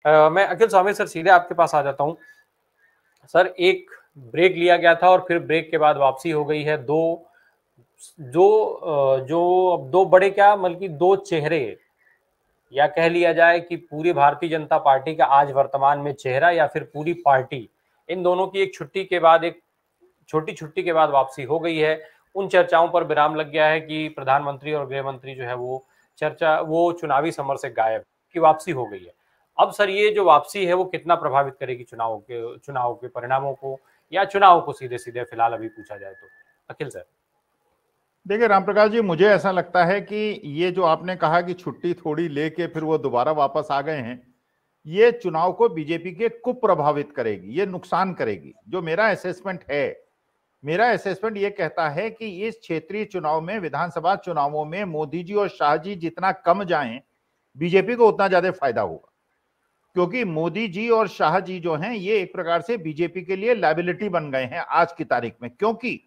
मैं अखिल स्वामी सर सीधे आपके पास आ जाता हूँ। सर एक ब्रेक लिया गया था और फिर ब्रेक के बाद वापसी हो गई है। दो जो अब दो बड़े क्या बल्कि दो चेहरे, या कह लिया जाए कि पूरी भारतीय जनता पार्टी का आज वर्तमान में चेहरा या फिर पूरी पार्टी, इन दोनों की एक छुट्टी के बाद, एक छोटी छुट्टी के बाद वापसी हो गई है। उन चर्चाओं पर विराम लग गया है कि प्रधानमंत्री और गृह मंत्री जो है वो चुनावी समर से गायब की वापसी हो गई है। अब सर ये जो वापसी है वो कितना प्रभावित करेगी चुनाव के परिणामों को, या चुनाव को सीधे सीधे फिलहाल अभी पूछा जाए तो? अखिल सर। देखिए रामप्रकाश जी, मुझे ऐसा लगता है कि ये जो आपने कहा कि छुट्टी थोड़ी लेके फिर वो दोबारा वापस आ गए हैं, ये चुनाव को बीजेपी के कुप्रभावित करेगी, ये नुकसान करेगी। जो मेरा असेसमेंट है, मेरा असेसमेंट ये कहता है कि इस क्षेत्रीय चुनाव में, विधानसभा चुनावों में मोदी जी और शाह जी जितना कम जाएं, बीजेपी को उतना ज्यादा फायदा होगा। क्योंकि मोदी जी और शाह जी जो हैं, ये एक प्रकार से बीजेपी के लिए लायबिलिटी बन गए हैं आज की तारीख में, क्योंकि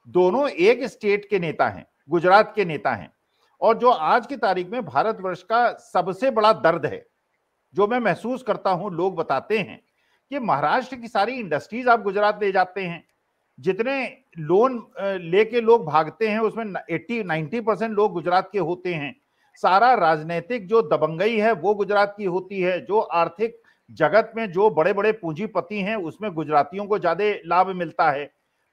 दोनों एक स्टेट के नेता हैं, गुजरात के नेता हैं। और जो आज की तारीख में भारतवर्ष का सबसे बड़ा दर्द है, जो मैं महसूस करता हूं, लोग बताते हैं कि महाराष्ट्र की सारी इंडस्ट्रीज आप गुजरात ले जाते हैं, जितने लोन लेके लोग भागते हैं उसमें 80-90% लोग गुजरात के होते हैं। सारा राजनीतिक जो दबंगई है वो गुजरात की होती है। जो आर्थिक जगत में जो बड़े बड़े पूंजीपति हैं उसमें गुजरातियों को ज्यादा लाभ मिलता है।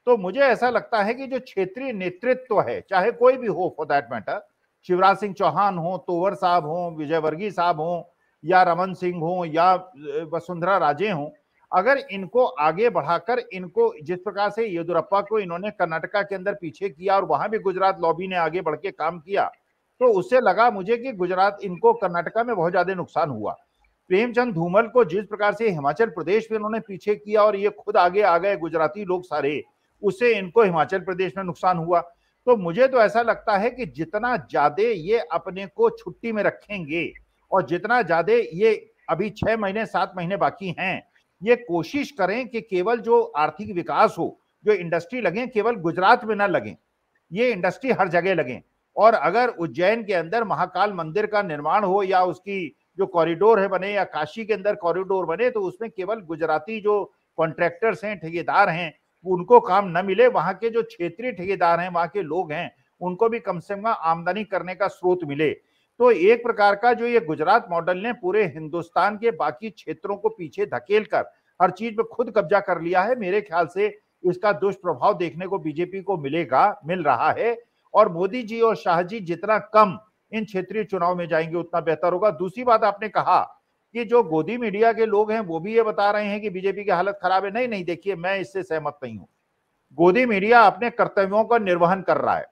तो मुझे ऐसा लगता है कि जो क्षेत्रीय नेतृत्व है, चाहे कोई भी हो for that matter, Shivraj Singh Chouhan हो, तोवर साहब हो, विजयवर्गीय साहब हो, या रमन सिंह हो, या वसुंधरा राजे हो, अगर इनको आगे बढ़ाकर, इनको जिस प्रकार से येदियुरप्पा को इन्होंने कर्नाटका के अंदर पीछे किया और वहां भी गुजरात लॉबी ने आगे बढ़ के काम किया, तो उससे लगा मुझे कि गुजरात, इनको कर्नाटका में बहुत ज्यादा नुकसान हुआ। प्रेमचंद धूमल को जिस प्रकार से हिमाचल प्रदेश में उन्होंने पीछे किया और ये खुद आगे आ गए गुजराती लोग सारे, उससे इनको हिमाचल प्रदेश में नुकसान हुआ। तो मुझे तो ऐसा लगता है कि जितना ज्यादा ये अपने को छुट्टी में रखेंगे और जितना ज्यादा ये, अभी 6 महीने 7 महीने बाकी हैं, ये कोशिश करें कि केवल जो आर्थिक विकास हो, जो इंडस्ट्री लगे, केवल गुजरात में ना लगे, ये इंडस्ट्री हर जगह लगे। और अगर उज्जैन के अंदर महाकाल मंदिर का निर्माण हो, या उसकी जो कॉरिडोर है बने, या काशी के अंदर कॉरिडोर बने, तो उसमें केवल गुजराती जो कॉन्ट्रैक्टर्स हैं, ठेकेदार हैं, उनको काम न मिले, वहां के जो क्षेत्रीय ठेकेदार हैं, वहां के लोग हैं, उनको भी कम से कम आमदनी करने का स्रोत मिले। तो एक प्रकार का जो ये गुजरात मॉडल ने पूरे हिंदुस्तान के बाकी क्षेत्रों को पीछे धकेल कर हर चीज पे खुद कब्जा कर लिया है। मेरे ख्याल से इसका दुष्प्रभाव देखने को बीजेपी को मिल रहा है। और मोदी जी और शाह जी जितना कम इन क्षेत्रीय चुनाव में जाएंगे उतना बेहतर होगा। दूसरी बात, आपने कहा कि जो गोदी मीडिया के लोग हैं वो भी ये बता रहे हैं कि बीजेपी की हालत खराब है। नहीं नहीं, देखिए, मैं इससे सहमत नहीं हूं। गोदी मीडिया अपने कर्तव्यों का निर्वहन कर रहा है।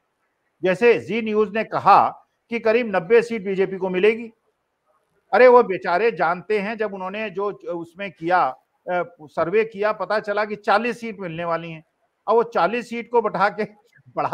जैसे जी न्यूज ने कहा कि करीब 90 सीट बीजेपी को मिलेगी। अरे वो बेचारे जानते हैं, जब उन्होंने जो उसमें किया, सर्वे किया, पता चला कि 40 सीट मिलने वाली हैं। अब वो 40 सीट को बढ़ा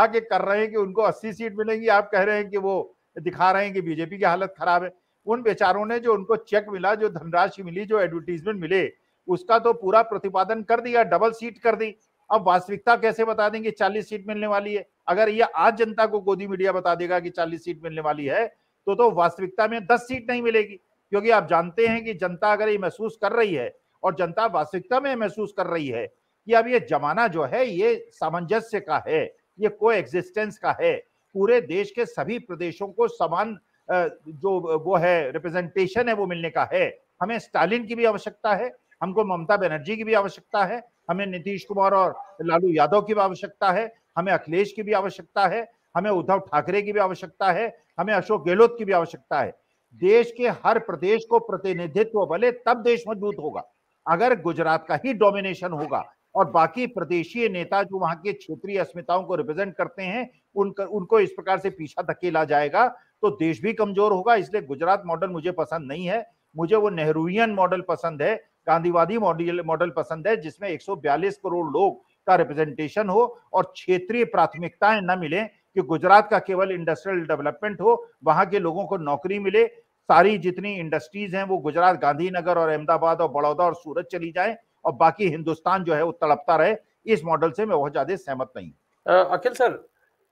के कर रहे हैं कि उनको 80 सीट मिलेंगी। आप कह रहे हैं कि वो दिखा रहे हैं कि बीजेपी की हालत खराब है। उन बेचारों ने, जो उनको चेक मिला, जो धनराशि मिली, जो एडवर्टीजमेंट मिले, उसका तो पूरा प्रतिपादन कर दिया, डबल सीट कर दी। अब वास्तविकता कैसे बता देंगे 40 सीट मिलने वाली है? अगर ये आज जनता को गोदी मीडिया बता देगा कि 40 सीट मिलने वाली है, तो वास्तविकता में 10 सीट नहीं मिलेगी। क्योंकि आप जानते हैं कि जनता अगर ये महसूस कर रही है, और जनता वास्तविकता में महसूस कर रही है कि अब ये जमाना जो है ये सामंजस्य का है, ये कोएग्जिस्टेंस का है। पूरे देश के सभी प्रदेशों को समान जो वो है रिप्रेजेंटेशन है वो मिलने का है। हमें स्टालिन की भी आवश्यकता है, हमको ममता बनर्जी की भी आवश्यकता है, हमें नीतीश कुमार और लालू यादव की भी आवश्यकता है, हमें अखिलेश की भी आवश्यकता है, हमें उद्धव ठाकरे की भी आवश्यकता है, हमें अशोक गहलोत की भी आवश्यकता है। देश के हर प्रदेश को प्रतिनिधित्व बले, तब देश मजबूत होगा। अगर गुजरात का ही डोमिनेशन होगा और बाकी प्रदेशीय नेता जो वहां के क्षेत्रीय अस्मिताओं को रिप्रेजेंट करते हैं उनको इस प्रकार से पीछा धकेला जाएगा, तो देश भी कमजोर होगा। इसलिए गुजरात मॉडल मुझे पसंद नहीं है। मुझे वो नेहरूवियन मॉडल पसंद है, गांधीवादी मॉडल पसंद है, जिसमें 142 करोड़ लोग का रिप्रेजेंटेशन हो और क्षेत्रीय प्राथमिकताएं न मिले कि गुजरात का केवल इंडस्ट्रियल डेवलपमेंट हो, वहां के लोगों को नौकरी मिले, सारी जितनी इंडस्ट्रीज हैं वो गुजरात, गांधीनगर और अहमदाबाद और बड़ौदा और सूरत चली जाए, और बाकी हिंदुस्तान जो है वो तड़पता रहे। इस मॉडल से मैं बहुत ज्यादा सहमत नहीं। अखिल सर,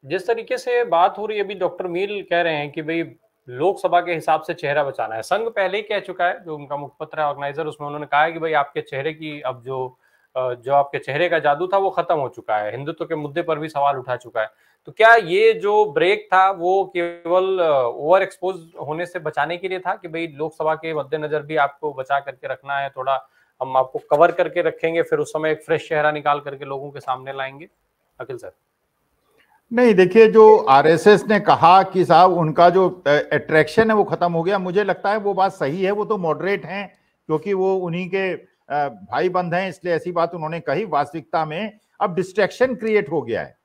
जिस तरीके से बात हो रही है अभी, डॉक्टर मील कह रहे हैं कि भाई लोकसभा के हिसाब से चेहरा बचाना है। संघ पहले ही कह चुका है, जो उनका मुखपत्र है ऑर्गेनाइजर, उसमें उन्होंने कहा है कि भाई आपके चेहरे की अब जो आपके चेहरे का जादू था वो खत्म हो चुका है, हिंदुत्व के मुद्दे पर भी सवाल उठा चुका है। तो क्या ये जो ब्रेक था वो केवल ओवर एक्सपोज होने से बचाने के लिए था कि भाई लोकसभा के मद्देनजर भी आपको बचा करके रखना है, थोड़ा हम आपको कवर करके रखेंगे, फिर उस समय एक फ्रेश चेहरा निकाल करके लोगों के सामने लाएंगे? अखिल सर। नहीं, देखिए, जो आरएसएस ने कहा कि साहब उनका जो अट्रैक्शन है वो खत्म हो गया, मुझे लगता है वो बात सही है। वो तो मॉडरेट हैं क्योंकि वो उन्हीं के भाई बंद हैं, इसलिए ऐसी बात उन्होंने कही। वास्तविकता में अब डिस्ट्रैक्शन क्रिएट हो गया है,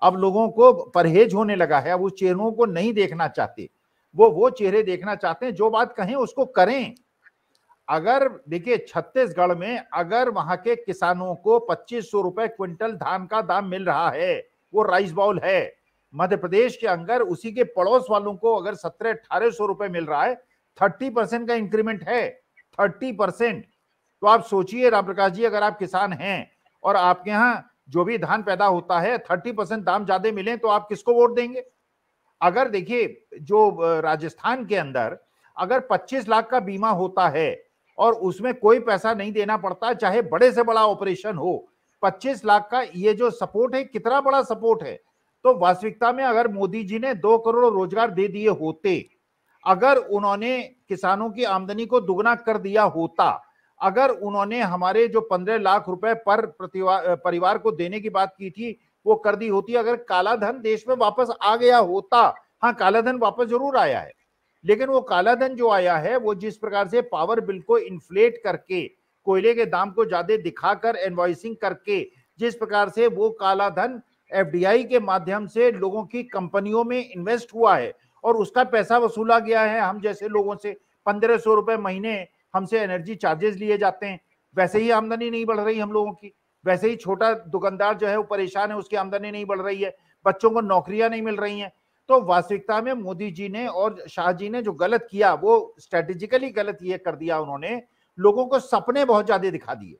अब लोगों को परहेज होने लगा है, अब उस चेहरों को नहीं देखना चाहते, वो चेहरे देखना चाहते हैं जो बात कहें उसको करें। अगर देखिए छत्तीसगढ़ में अगर वहां के किसानों को 2500 रुपए क्विंटल धान का दाम मिल रहा है, वो राइस बाउल है। मध्य प्रदेश के अंदर उसी के पड़ोस वालों को अगर 1700-1800 रुपए मिल रहा है, 30% का इंक्रीमेंट है, 30%। तो आप सोचिए राम प्रकाश जी, अगर आप किसान हैं और आपके यहाँ जो भी धान पैदा होता है 30% दाम ज्यादा मिले तो आप किसको वोट देंगे? अगर देखिए जो राजस्थान के अंदर अगर 25 लाख का बीमा होता है और उसमें कोई पैसा नहीं देना पड़ता, चाहे बड़े से बड़ा ऑपरेशन हो, 25 लाख का ये जो सपोर्ट है कितना बड़ा सपोर्ट है। तो वास्तविकता में अगर मोदी जी ने 2 करोड़ रोजगार दे दिए होते, अगर उन्होंने किसानों की आमदनी को दुगना कर दिया होता, अगर उन्होंने हमारे जो 15 लाख रुपए पर परिवार को देने की बात की थी वो कर दी होती, अगर काला धन देश में वापस आ गया होता। हाँ, काला धन वापस जरूर आया है, लेकिन वो काला धन जो आया है वो जिस प्रकार से पावर बिल को इन्फ्लेट करके, कोयले के दाम को ज्यादा दिखाकर, इनवॉइसिंग करके, जिस प्रकार से वो काला धन एफडीआई के माध्यम से लोगों की कंपनियों में इन्वेस्ट हुआ है और उसका पैसा वसूला गया है हम जैसे लोगों से। 1500 रुपए महीने हमसे एनर्जी चार्जेस लिए जाते हैं, वैसे ही आमदनी नहीं बढ़ रही हम लोगों की, वैसे ही छोटा दुकानदार जो है वो परेशान है, उसकी आमदनी नहीं बढ़ रही है, बच्चों को नौकरियां नहीं मिल रही हैं। तो वास्तविकता में मोदी जी ने और शाह जी ने जो गलत किया वो स्ट्रेटेजिकली गलत ये कर दिया, उन्होंने लोगों को सपने बहुत ज्यादा दिखा दिए,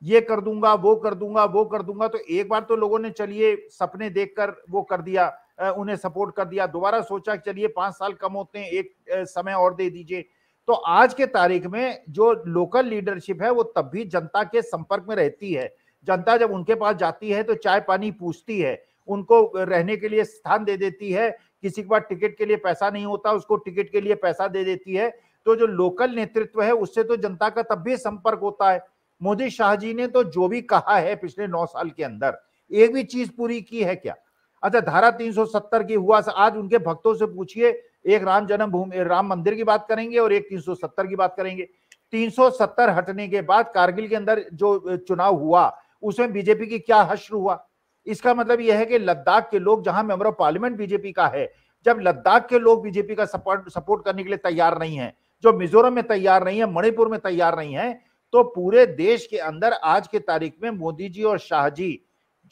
ये कर दूंगा, वो कर दूंगा, वो कर दूंगा। तो एक बार तो लोगों ने चलिए सपने देखकर वो कर दिया, उन्हें सपोर्ट कर दिया, दोबारा सोचा कि चलिए 5 साल कम होते हैं, एक समय और दे दीजिए। तो आज के तारीख में जो लोकल लीडरशिप है वो तब भी जनता के संपर्क में रहती है। जनता जब उनके पास जाती है तो चाय पानी पूछती है, उनको रहने के लिए स्थान दे देती है, किसी के पास टिकट के लिए पैसा नहीं होता उसको टिकट के लिए पैसा दे देती है। तो जो लोकल नेतृत्व है उससे तो जनता का तब भी संपर्क होता है। मोदी शाह जी ने तो जो भी कहा है पिछले 9 साल के अंदर, एक भी चीज पूरी की है क्या? अच्छा, धारा 370 की हुआ, आज उनके भक्तों से पूछिए, एक राम जन्मभूमि राम मंदिर की बात करेंगे और एक 370 की बात करेंगे। 370 हटने के बाद कारगिल के अंदर जो चुनाव हुआ उसमें बीजेपी की क्या हश्र हुआ? इसका मतलब यह है कि लद्दाख के लोग, जहां मेंबर ऑफ पार्लियामेंट बीजेपी का है, जब लद्दाख के लोग बीजेपी का सपोर्ट करने के लिए तैयार नहीं है, जो मिजोरम में तैयार नहीं है, मणिपुर में तैयार नहीं है, तो पूरे देश के अंदर आज के तारीख में मोदी जी और शाह जी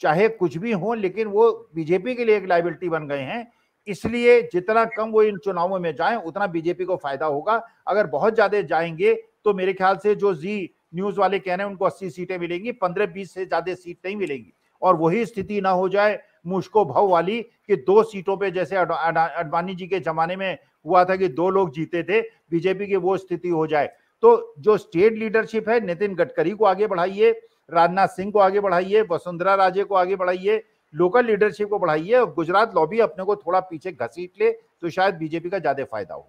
चाहे कुछ भी हो लेकिन वो बीजेपी के लिए एक लायबिलिटी बन गए हैं। इसलिए जितना कम वो इन चुनावों में जाएं उतना बीजेपी को फायदा होगा। अगर बहुत ज्यादा जाएंगे तो मेरे ख्याल से जो जी न्यूज वाले कह रहे हैं उनको 80 सीटें मिलेंगी, 15-20 से ज्यादा सीट नहीं मिलेगी। और वही स्थिति ना हो जाए मुश्को भाव वाली कि 2 सीटों पे जैसे अडवाणी जी के जमाने में हुआ था कि 2 लोग जीते थे, बीजेपी की वो स्थिति हो जाए। तो जो स्टेट लीडरशिप है, नितिन गडकरी को आगे बढ़ाइए, राजनाथ सिंह को आगे बढ़ाइए, वसुंधरा राजे को आगे बढ़ाइए, लोकल लीडरशिप को बढ़ाइए, और गुजरात लॉबी अपने को थोड़ा पीछे घसीट ले तो शायद बीजेपी का ज्यादा फायदा हो।